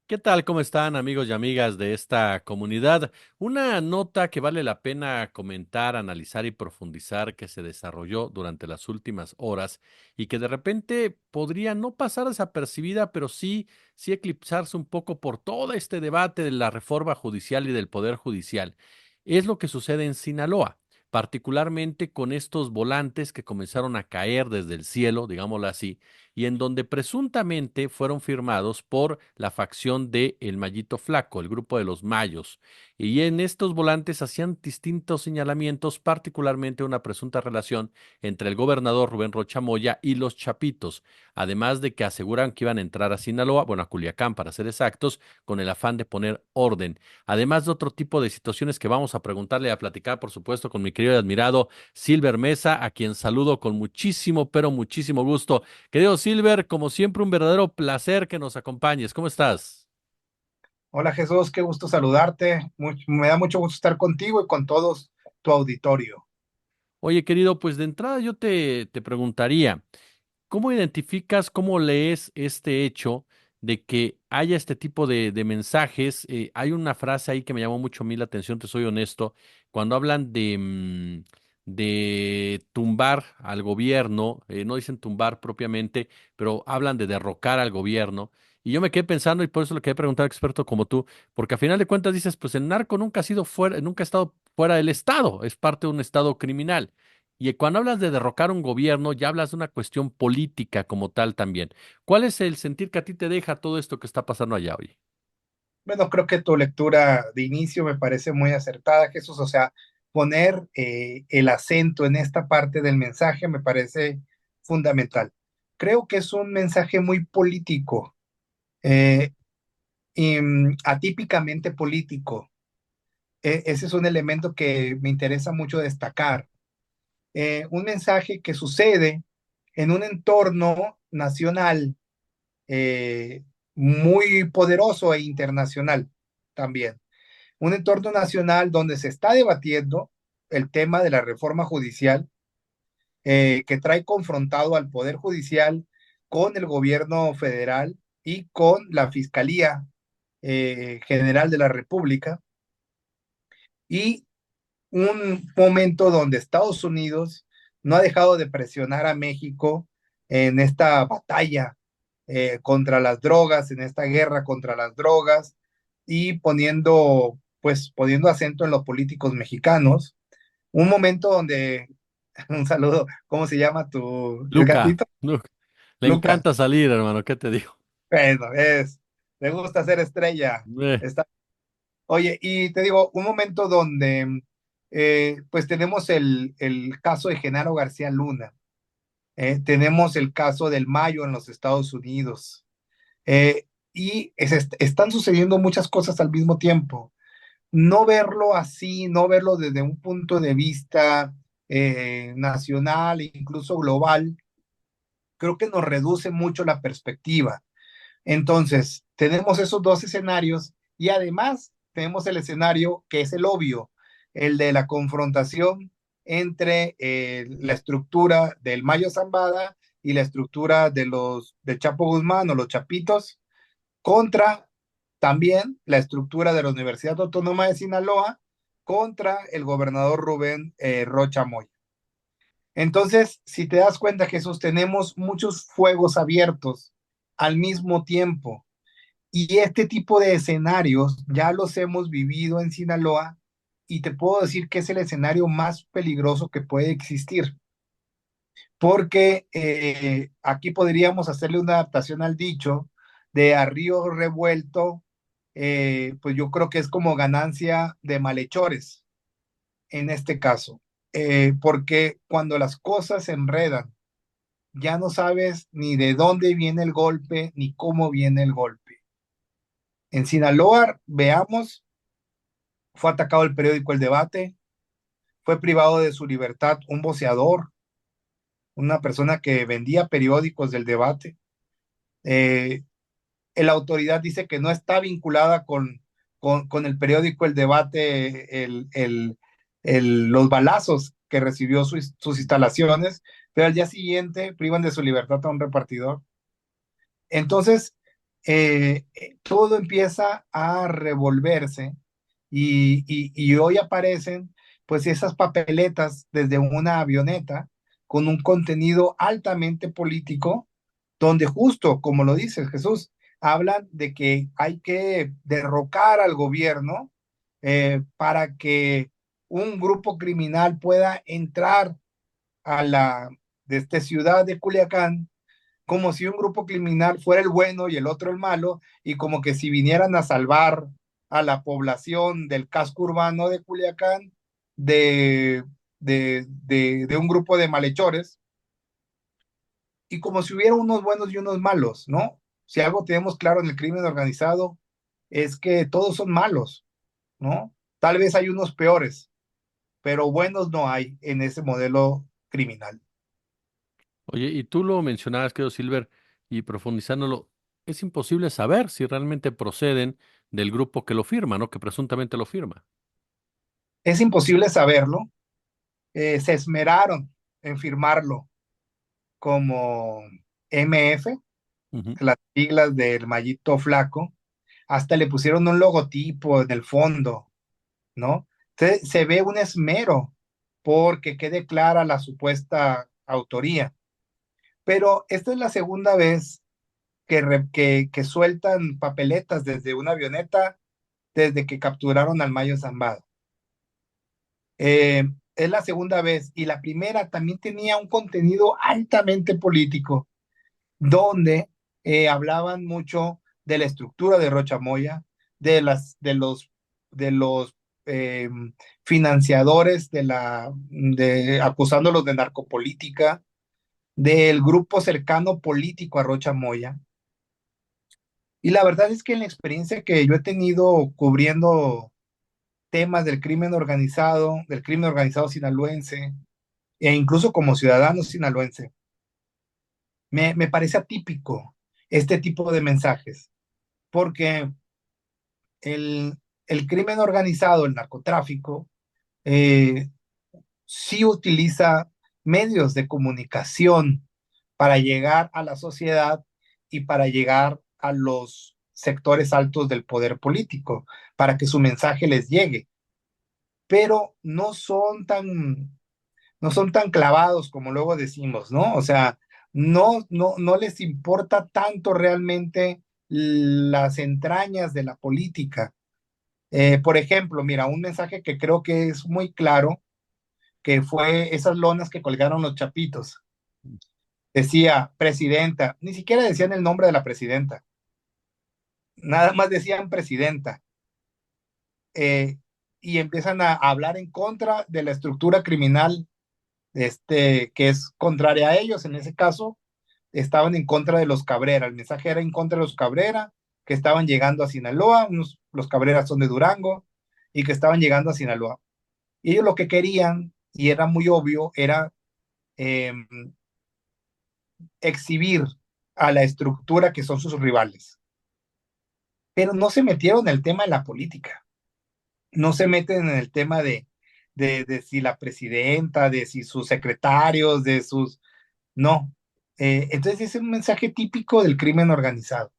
¿Qué tal? ¿Cómo están amigos y amigas de esta comunidad? Una nota que vale la pena comentar, analizar y profundizar que se desarrolló durante las últimas horas y que de repente podría no pasar desapercibida, pero sí eclipsarse un poco por todo este debate de la reforma judicial y del poder judicial. Es lo que sucede en Sinaloa, particularmente con estos volantes que comenzaron a caer desde el cielo, digámoslo así, y en donde presuntamente fueron firmados por la facción de El Mayito Flaco, el grupo de los Mayos. Y en estos volantes hacían distintos señalamientos, particularmente una presunta relación entre el gobernador Rubén Rocha Moya y los Chapitos, además de que aseguran que iban a entrar a Sinaloa, bueno, a Culiacán para ser exactos, con el afán de poner orden, además de otro tipo de situaciones que vamos a preguntarle y a platicar, por supuesto, con mi querido y admirado Silver Mesa, a quien saludo con muchísimo, pero muchísimo gusto. Querido Silver, como siempre, un verdadero placer que nos acompañes. ¿Cómo estás? Hola Jesús, qué gusto saludarte. Me da mucho gusto estar contigo y con todos tu auditorio. Oye, querido, pues de entrada yo te preguntaría, ¿cómo identificas, cómo lees este hecho de que haya este tipo de mensajes? Hay una frase ahí que me llamó mucho a mí la atención, te soy honesto, cuando hablan de tumbar al gobierno, no dicen tumbar propiamente, pero hablan de derrocar al gobierno. Y yo me quedé pensando y por eso le quería preguntar a un experto como tú, porque a final de cuentas dices, pues el narco nunca ha sido fuera, nunca ha estado fuera del Estado, es parte de un Estado criminal. Y cuando hablas de derrocar un gobierno, ya hablas de una cuestión política como tal también. ¿Cuál es el sentir que a ti te deja todo esto que está pasando allá hoy? Bueno, creo que tu lectura de inicio me parece muy acertada, Jesús. O sea, poner el acento en esta parte del mensaje me parece fundamental. Creo que es un mensaje muy político, eh, y atípicamente político. Ese es un elemento que me interesa mucho destacar. Un mensaje que sucede en un entorno nacional eh, muy poderoso e internacional también. Un entorno nacional donde se está debatiendo el tema de la reforma judicial, que trae confrontado al Poder Judicial con el gobierno federal y con la Fiscalía General de la República, y un momento donde Estados Unidos no ha dejado de presionar a México en esta batalla contra las drogas, en esta guerra contra las drogas, y poniendo acento en los políticos mexicanos. Un momento donde, un saludo, ¿cómo se llama el Luca, gatito? Luca, le Lucas. encanta salir, hermano, ¿qué te digo? Bueno, le gusta ser estrella. Eh, Está. Oye, y te digo, un momento donde pues tenemos el caso de Genaro García Luna, tenemos el caso del Mayo en los Estados Unidos, y están sucediendo muchas cosas al mismo tiempo. No verlo así, no verlo desde un punto de vista nacional e incluso global, creo que nos reduce mucho la perspectiva. Entonces, tenemos esos dos escenarios y además tenemos el escenario que es el obvio, el de la confrontación entre la estructura del Mayo Zambada y la estructura de Chapo Guzmán o los Chapitos contra también la estructura de la Universidad Autónoma de Sinaloa contra el gobernador Rubén Rocha Moya. Entonces, si te das cuenta, Jesús, tenemos muchos fuegos abiertos al mismo tiempo, y este tipo de escenarios ya los hemos vivido en Sinaloa, y te puedo decir que es el escenario más peligroso que puede existir, porque aquí podríamos hacerle una adaptación al dicho de a río revuelto, pues yo creo que es como ganancia de malhechores en este caso, porque cuando las cosas se enredan, ya no sabes ni de dónde viene el golpe ni cómo viene el golpe. En Sinaloa, veamos, fue atacado el periódico El Debate, fue privado de su libertad un voceador, una persona que vendía periódicos del debate. Eh, la autoridad dice que no está vinculada con el periódico El Debate, los balazos que recibió sus instalaciones, pero al día siguiente privan de su libertad a un repartidor. Entonces, todo empieza a revolverse y hoy aparecen pues esas papeletas desde una avioneta con un contenido altamente político, donde justo, como lo dice Jesús, hablan de que hay que derrocar al gobierno para que un grupo criminal pueda entrar a la de esta ciudad de Culiacán como si un grupo criminal fuera el bueno y el otro el malo, y como que si vinieran a salvar a la población del casco urbano de Culiacán de un grupo de malhechores, y como si hubiera unos buenos y unos malos, ¿no? Si algo tenemos claro en el crimen organizado es que todos son malos, ¿no? Tal vez hay unos peores, pero buenos no hay en ese modelo criminal. Oye, y tú lo mencionabas, querido Silver, y profundizándolo, es imposible saber si realmente proceden del grupo que lo firma, ¿no? Que presuntamente lo firma. Es imposible saberlo. Se esmeraron en firmarlo como MF, Ujú. las siglas del Mallito Flaco, hasta le pusieron un logotipo en el fondo, ¿no? Entonces se ve un esmero porque quede clara la supuesta autoría. Pero esta es la segunda vez que sueltan papeletas desde una avioneta desde que capturaron al Mayo Zambada. Es la segunda vez y la primera también tenía un contenido altamente político donde hablaban mucho de la estructura de Rocha Moya, de los eh, financiadores acusándolos de narcopolítica, del grupo cercano político a Rocha Moya. Y la verdad es que en la experiencia que yo he tenido cubriendo temas del crimen organizado sinaloense, e incluso como ciudadano sinaloense, me parece atípico este tipo de mensajes porque el, el crimen organizado, el narcotráfico, eh, sí utiliza medios de comunicación para llegar a la sociedad y para llegar a los sectores altos del poder político, para que su mensaje les llegue, pero no son tan clavados como luego decimos, ¿no? O sea, no les importa tanto realmente las entrañas de la política. Por ejemplo, mira, un mensaje que creo que es muy claro, que fue esas lonas que colgaron los chapitos. Decía presidenta, ni siquiera decían el nombre de la presidenta, nada más decían presidenta. Eh, y empiezan a hablar en contra de la estructura criminal que es contraria a ellos. En ese caso, estaban en contra de los Cabrera. El mensaje era en contra de los Cabrera, que estaban llegando a Sinaloa. Los Cabrera son de Durango y que estaban llegando a Sinaloa. Y ellos lo que querían, y era muy obvio, era eh, exhibir a la estructura que son sus rivales. Pero no se metieron en el tema de la política, no se meten en el tema de si la presidenta, de si sus secretarios, de sus... No. Entonces es un mensaje típico del crimen organizado.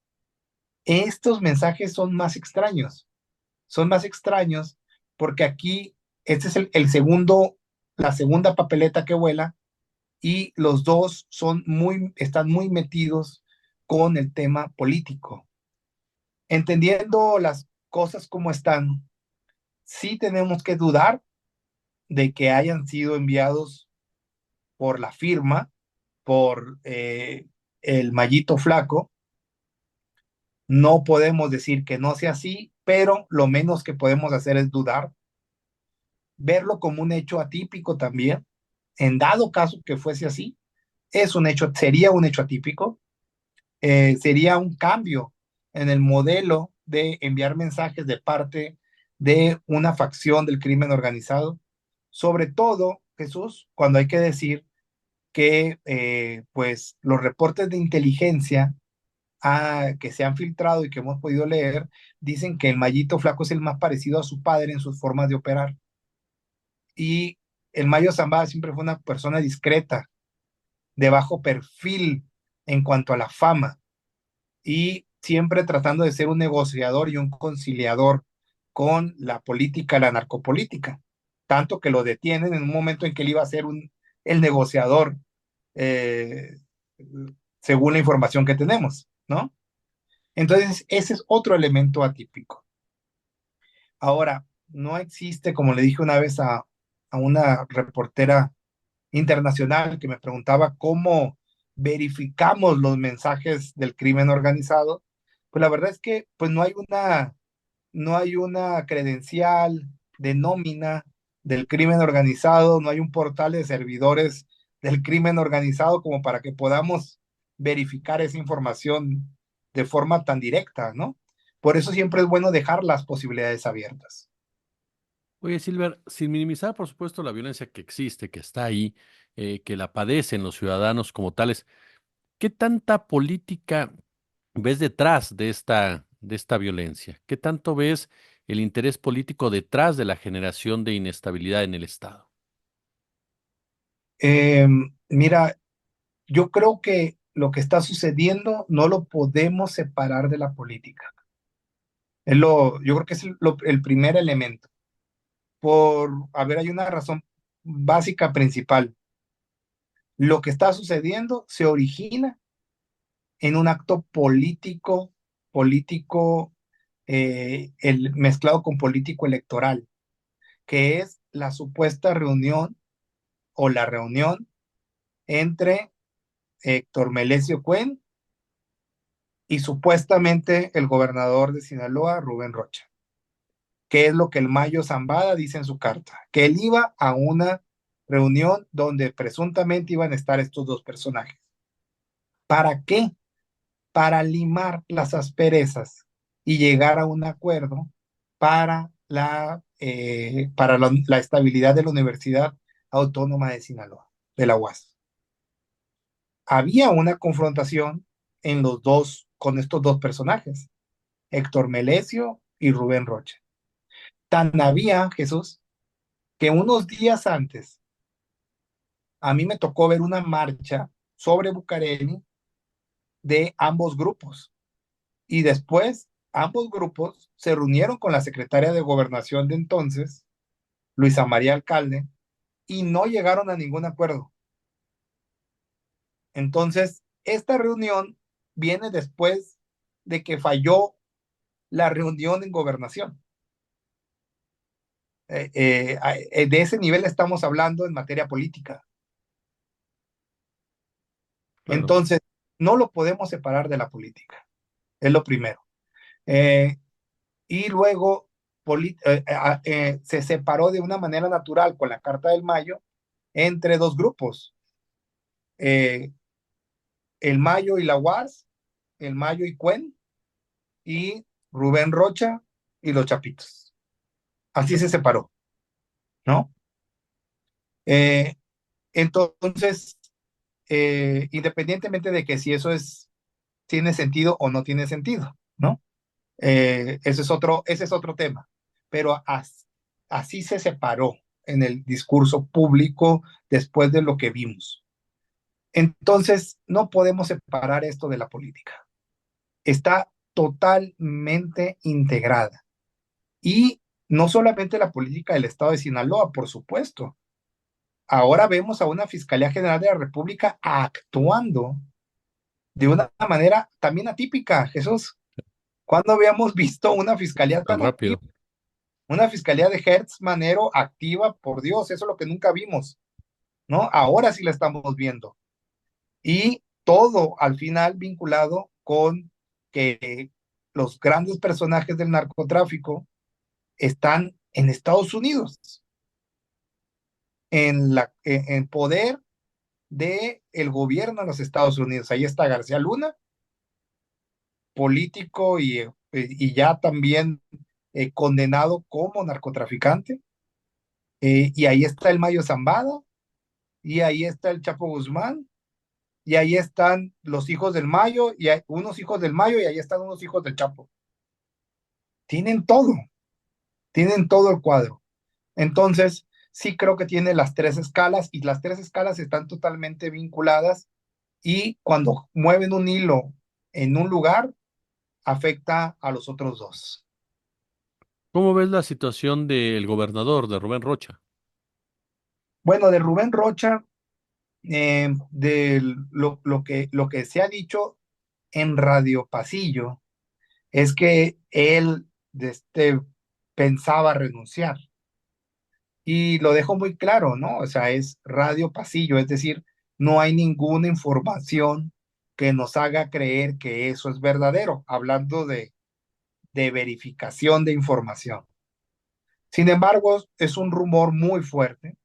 Estos mensajes son más extraños porque aquí este es la segunda papeleta que vuela y los dos están muy metidos con el tema político. Entendiendo las cosas como están, sí tenemos que dudar de que hayan sido enviados por la firma, por el Mallito Flaco. No podemos decir que no sea así, pero lo menos que podemos hacer es dudar, verlo como un hecho atípico también. En dado caso que fuese así, sería un hecho atípico, sería un cambio en el modelo de enviar mensajes de parte de una facción del crimen organizado, sobre todo, Jesús, cuando hay que decir que pues los reportes de inteligencia que se han filtrado y que hemos podido leer, dicen que el Mallito Flaco es el más parecido a su padre en sus formas de operar. Y el Mayo Zambada siempre fue una persona discreta, de bajo perfil en cuanto a la fama. Y siempre tratando de ser un negociador y un conciliador con la política, la narcopolítica, tanto que lo detienen en un momento en que él iba a ser el negociador, eh, según la información que tenemos, ¿no? Entonces, ese es otro elemento atípico. Ahora, no existe, como le dije una vez a una reportera internacional que me preguntaba cómo verificamos los mensajes del crimen organizado, pues la verdad es que pues no hay una credencial de nómina del crimen organizado, no hay un portal de servidores del crimen organizado como para que podamos verificar esa información de forma tan directa, ¿no? Por eso siempre es bueno dejar las posibilidades abiertas. Oye, Silver, sin minimizar, por supuesto, la violencia que existe, que está ahí, que la padecen los ciudadanos como tales, ¿qué tanta política ves detrás de esta violencia? ¿Qué tanto ves el interés político detrás de la generación de inestabilidad en el Estado? Mira, yo creo que lo que está sucediendo no lo podemos separar de la política. Yo creo que es el primer elemento. A ver, hay una razón básica principal. Lo que está sucediendo se origina en un acto político, mezclado con político electoral, que es la supuesta reunión o la reunión entre Héctor Melesio Cuen y supuestamente el gobernador de Sinaloa, Rubén Rocha, que es lo que el Mayo Zambada dice en su carta, que él iba a una reunión donde presuntamente iban a estar estos dos personajes. ¿Para qué? Para limar las asperezas y llegar a un acuerdo para la estabilidad de la Universidad Autónoma de Sinaloa, de la UAS. Había una confrontación con estos dos personajes, Héctor Melesio y Rubén Rocha. Tan había, Jesús, que unos días antes a mí me tocó ver una marcha sobre Bucareli de ambos grupos. Y después ambos grupos se reunieron con la secretaria de Gobernación de entonces, Luisa María Alcalde, y no llegaron a ningún acuerdo. Entonces, esta reunión viene después de que falló la reunión en Gobernación. De ese nivel estamos hablando en materia política. Claro. Entonces, no lo podemos separar de la política. Es lo primero. Eh, y luego se separó de una manera natural con la Carta del Mayo entre dos grupos, eh, el Mayo y la UAS, el Mayo y Cuen, y Rubén Rocha y los Chapitos. Así se separó, ¿no? Eh, entonces, independientemente de que si tiene sentido o no tiene sentido, ¿no? Ese es otro tema, pero así se separó en el discurso público después de lo que vimos. Entonces, no podemos separar esto de la política. Está totalmente integrada. Y no solamente la política del Estado de Sinaloa, por supuesto. Ahora vemos a una Fiscalía General de la República actuando de una manera también atípica, Jesús. ¿Cuándo habíamos visto una fiscalía Tan tan activa? rápido. Una fiscalía de Hertz Manero activa, por Dios, eso es lo que nunca vimos, ¿no? Ahora sí la estamos viendo. Y todo al final vinculado con que los grandes personajes del narcotráfico están en Estados Unidos, en poder del gobierno de los Estados Unidos. Ahí está García Luna, político y ya también condenado como narcotraficante. Y ahí está el Mayo Zambada, y ahí está el Chapo Guzmán, y ahí están los hijos del Mayo, y hay unos hijos del Mayo, y ahí están unos hijos del Chapo. Tienen todo, tienen todo el cuadro. Entonces, sí creo que tiene las tres escalas, y las tres escalas están totalmente vinculadas, y cuando mueven un hilo en un lugar, afecta a los otros dos. ¿Cómo ves la situación del gobernador, de Rubén Rocha? Bueno, de Rubén Rocha, de lo que se ha dicho en Radio Pasillo es que él pensaba renunciar. Y lo dejo muy claro, ¿no? O sea, es Radio Pasillo, es decir, no hay ninguna información que nos haga creer que eso es verdadero, hablando de verificación de información. Sin embargo, es un rumor muy fuerte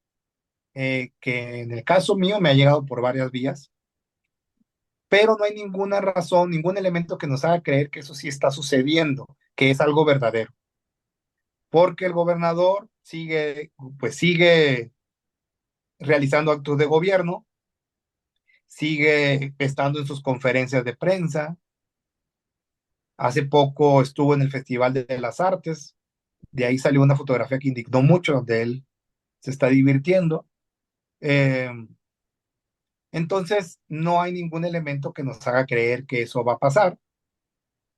que en el caso mío me ha llegado por varias vías, pero no hay ninguna razón, ningún elemento que nos haga creer que eso sí está sucediendo, que es algo verdadero, porque el gobernador sigue realizando actos de gobierno, sigue estando en sus conferencias de prensa. Hace poco estuvo en el Festival de las Artes, de ahí salió una fotografía que indignó mucho, donde él se está divirtiendo. Eh, entonces, no hay ningún elemento que nos haga creer que eso va a pasar.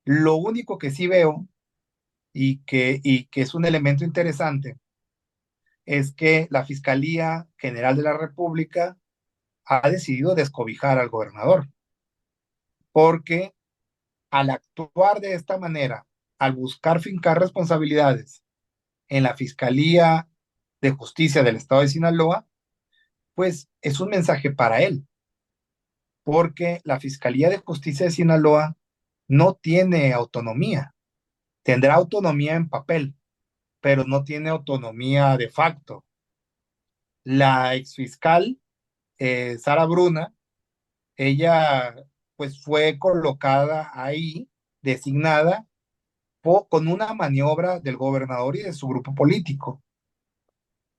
Lo único que sí veo y que es un elemento interesante es que la Fiscalía General de la República ha decidido descobijar al gobernador, porque al actuar de esta manera, al buscar fincar responsabilidades en la Fiscalía de Justicia del Estado de Sinaloa, pues es un mensaje para él, porque la Fiscalía de Justicia de Sinaloa no tiene autonomía, tendrá autonomía en papel, pero no tiene autonomía de facto. La exfiscal Sara Bruna, ella pues fue colocada ahí, designada con una maniobra del gobernador y de su grupo político.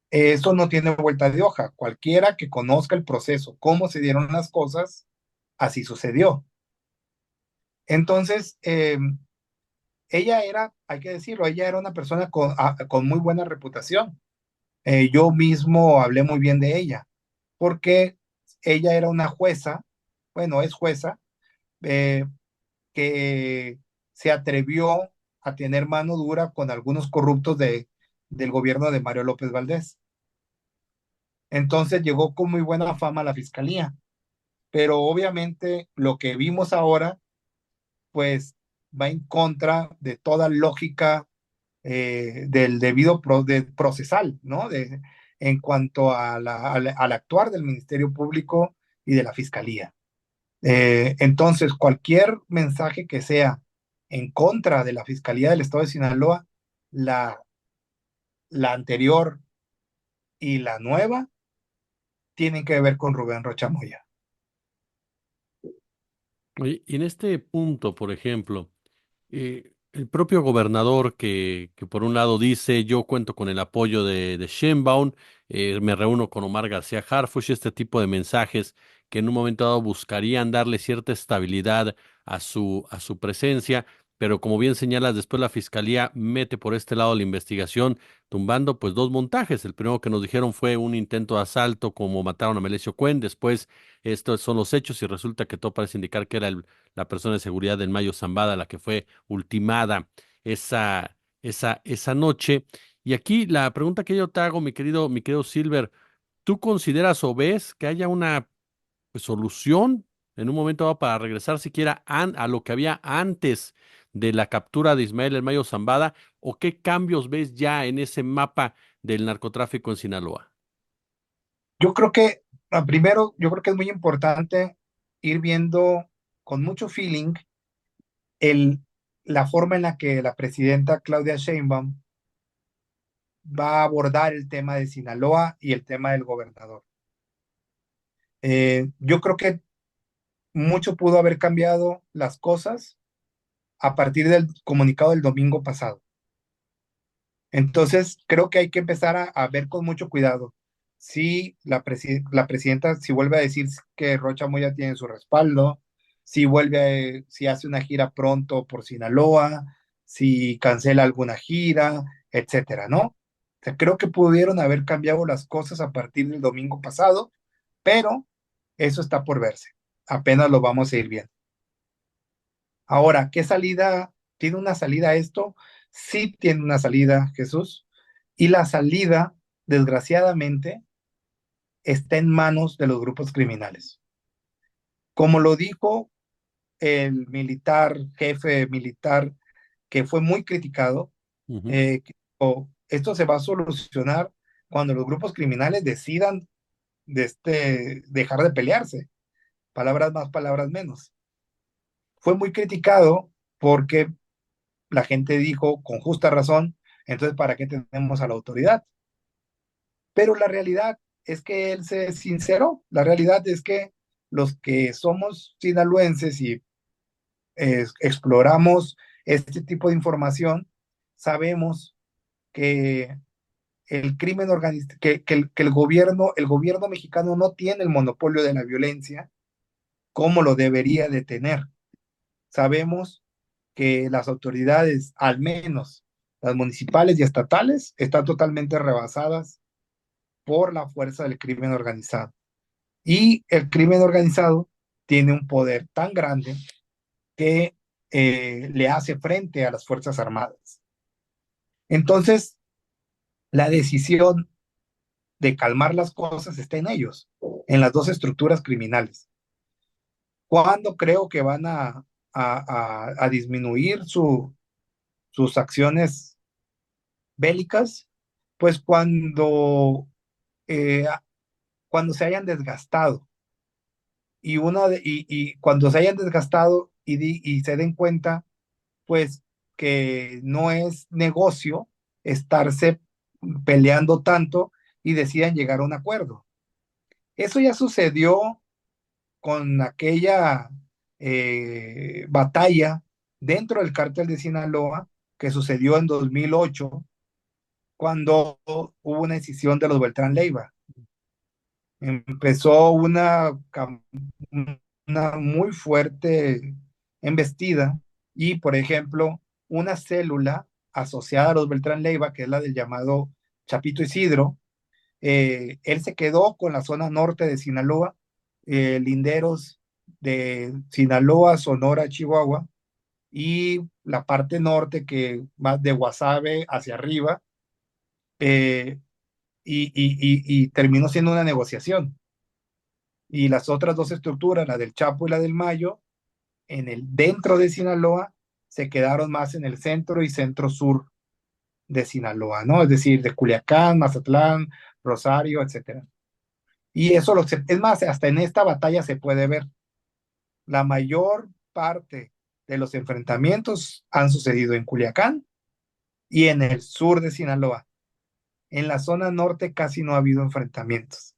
Eso no tiene vuelta de hoja. Cualquiera que conozca el proceso, cómo se dieron las cosas, así sucedió. Entonces, ella era, hay que decirlo, ella era una persona con muy buena reputación. Yo mismo hablé muy bien de ella, porque ella era una jueza, bueno, es jueza, eh, que se atrevió a tener mano dura con algunos corruptos del gobierno de Mario López Valdés. Entonces llegó con muy buena fama a la fiscalía, pero obviamente lo que vimos ahora, pues va en contra de toda lógica del procesal, ¿no? En cuanto al actuar del Ministerio Público y de la Fiscalía. Entonces, cualquier mensaje que sea en contra de la Fiscalía del Estado de Sinaloa, la, la anterior y la nueva, tienen que ver con Rubén Rocha Moya. Oye, y en este punto, por ejemplo, el propio gobernador que por un lado dice, yo cuento con el apoyo de Sheinbaum, me reúno con Omar García Harfuch, este tipo de mensajes que en un momento dado buscarían darle cierta estabilidad a su presencia, pero como bien señalas, después la fiscalía mete por este lado la investigación, tumbando pues dos montajes. El primero que nos dijeron fue un intento de asalto, como mataron a Melesio Cuen, después estos son los hechos y resulta que todo parece indicar que era la persona de seguridad del Mayo Zambada la que fue ultimada esa noche. Y aquí la pregunta que yo te hago, mi querido Silver, ¿tú consideras o ves que haya una pues, solución en un momento dado para regresar siquiera a lo que había antes de la captura de Ismael El Mayo Zambada? ¿O qué cambios ves ya en ese mapa del narcotráfico en Sinaloa? Yo creo que, primero, yo creo que es muy importante ir viendo con mucho feeling el, la forma en la que la presidenta Claudia Sheinbaum va a abordar el tema de Sinaloa y el tema del gobernador. Yo creo que mucho pudo haber cambiado las cosas a partir del comunicado del domingo pasado. Entonces, creo que hay que empezar a ver con mucho cuidado si la presidenta, si vuelve a decir que Rocha Moya tiene su respaldo, si hace una gira pronto por Sinaloa, si cancela alguna gira, etcétera, ¿no? O sea, creo que pudieron haber cambiado las cosas a partir del domingo pasado, pero eso está por verse. Apenas lo vamos a ir viendo. Ahora, ¿qué salida ¿Tiene una salida esto? Sí tiene una salida, Jesús. Y la salida, desgraciadamente, está en manos de los grupos criminales. Como lo dijo el militar, jefe militar, que fue muy criticado, Ujú. esto se va a solucionar cuando los grupos criminales decidan dejar de pelearse. Palabras más, palabras menos. Fue muy criticado porque la gente dijo, con justa razón, entonces, ¿para qué tenemos a la autoridad? Pero la realidad es que él se sinceró. La realidad es que los que somos sinaloenses y exploramos este tipo de información, sabemos que el crimen organizado, que el gobierno mexicano no tiene el monopolio de la violencia como lo debería de tener. Sabemos que las autoridades, al menos las municipales y estatales, están totalmente rebasadas por la fuerza del crimen organizado. Y el crimen organizado tiene un poder tan grande que le hace frente a las Fuerzas Armadas. Entonces, la decisión de calmar las cosas está en ellos, en las dos estructuras criminales. ¿Cuándo creo que van a disminuir sus acciones bélicas? Pues eh, cuando se hayan desgastado y cuando se hayan desgastado y se den cuenta, pues que no es negocio estarse peleando tanto y decidan llegar a un acuerdo. Eso ya sucedió con aquella batalla dentro del cártel de Sinaloa que sucedió en 2008 cuando hubo una decisión de los Beltrán Leiva. Empezó una muy fuerte embestida y, por ejemplo, una célula asociada a los Beltrán Leiva, que es la del llamado Chapito Isidro, él se quedó con la zona norte de Sinaloa, linderos de Sinaloa, Sonora, Chihuahua, y la parte norte que va de Guasave hacia arriba, eh, y terminó siendo una negociación. Y las otras dos estructuras, la del Chapo y la del Mayo, dentro de Sinaloa, se quedaron más en el centro y centro sur de Sinaloa, ¿no? Es decir, de Culiacán, Mazatlán, Rosario, etcétera. Y eso, es más, hasta en esta batalla se puede ver. La mayor parte de los enfrentamientos han sucedido en Culiacán y en el sur de Sinaloa. En la zona norte casi no ha habido enfrentamientos,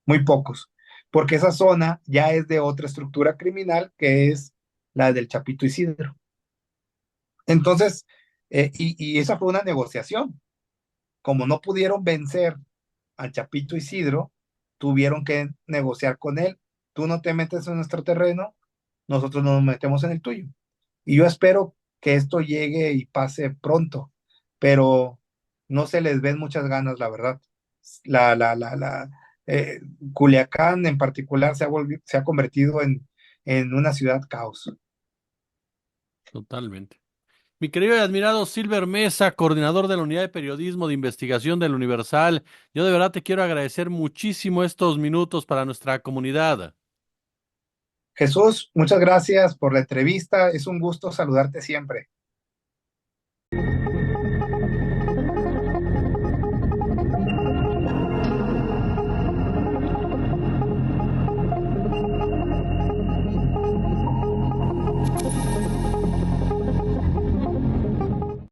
muy pocos, porque esa zona ya es de otra estructura criminal que es la del Chapito Isidro. Entonces, y esa fue una negociación. Como no pudieron vencer al Chapito Isidro, tuvieron que negociar con él. Tú no te metes en nuestro terreno, nosotros no nos metemos en el tuyo. Y yo espero que esto llegue y pase pronto, pero no se les ven muchas ganas, la verdad. La, la, la, la, eh, Culiacán en particular se ha convertido en una ciudad caos. Totalmente. Mi querido y admirado Silver Mesa, coordinador de la Unidad de Periodismo de Investigación del Universal, yo de verdad te quiero agradecer muchísimo estos minutos para nuestra comunidad. Jesús, muchas gracias por la entrevista. Es un gusto saludarte siempre.